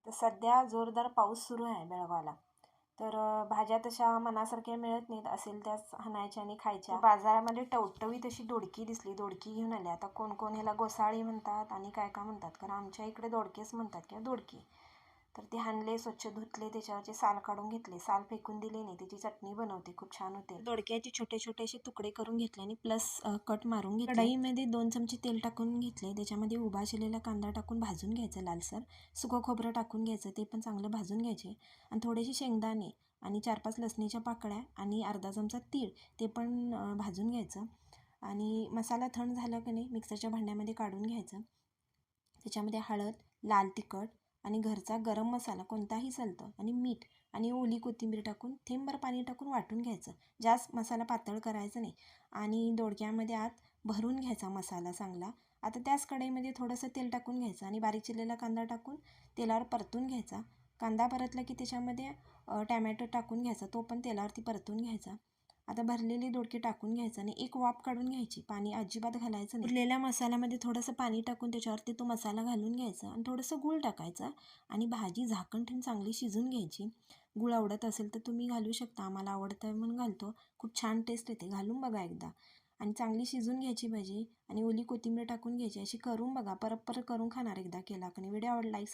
तर सध्या जोरदार पाऊस सुरू आहे बेळगावला. तर भाज्या तशा मनासारख्या मिळत नाहीत, असेल त्याच आणायच्या आणि खायच्या. बाजारामध्ये टवटवीत अशी दोडकी दिसली, दोडकी घेऊन आली. आता कोण कोण ह्याला गोसाळी म्हणतात आणि काय काय म्हणतात, कारण आमच्या इकडे दोडकेच म्हणतात किंवा दोडकी. तर ते हाणले, स्वच्छ धुतले, त्याच्यावरचे साल काढून घेतले, साल फेकून दिले नाही, त्याची चटणी बनवते, खूप छान होते. दोडक्याचे छोटे छोटे असे तुकडे करून घेतले आणि प्लस कट मारून घेतले. कढईमध्ये 2 चमचे तेल टाकून घेतले, त्याच्यामध्ये उभा चिरलेला कांदा टाकून भाजून घ्यायचं लालसर. सुकं खोबरं टाकून घ्यायचं, ते पण चांगलं भाजून घ्यायचे. आणि थोडेसे शेंगदाणे आणि 4-5 लसणीच्या पाकळ्या आणि अर्धा चमचा तीळ, ते पण भाजून घ्यायचं. आणि मसाला थंड झाला की नाही मिक्सरच्या भांड्यामध्ये काढून घ्यायचं. त्याच्यामध्ये हळद, लाल तिखट आणि घरचा गरम मसाला कोणताही चालतं आणि मीठ आणि ओली कोथिंबीर टाकून थेंबर पाणी टाकून वाटून घ्यायचं. जास्त मसाला पातळ करायचं नाही. आणि दोडक्यामध्ये आत भरून घ्यायचा मसाला चांगला. आता त्याच कढईमध्ये थोडंसं तेल टाकून घ्यायचं आणि बारीक चिरलेला कांदा टाकून तेलावर परतून घ्यायचा. कांदा परतला की त्याच्यामध्ये टॅमॅटो टाकून घ्यायचा, तो पण तेलावरती परतून घ्यायचा. आता भरलेली दोडकी टाकून घ्यायचं आणि एक वाफ काढून घ्यायची, पाणी अजिबात घालायचं नाही. उरलेल्या मसाल्यामध्ये थोडंसं पाणी टाकून त्याच्यावरती तो मसाला घालून घ्यायचा आणि थोडंसं गूळ टाकायचं आणि भाजी झाकण ठेवून चांगली शिजून घ्यायची. गूळ आवडत असेल तर तुम्ही घालू शकता, आम्हाला आवडतं म्हणून घालतो. खूप छान टेस्ट येते, घालून बघा एकदा. आणि चांगली शिजून घ्यायची भाजी आणि ओली कोथिंबीर टाकून घ्यायची. अशी करून बघा, परत परत करून खाणार एकदा केला. आणि व्हिडिओ आवडला लाईक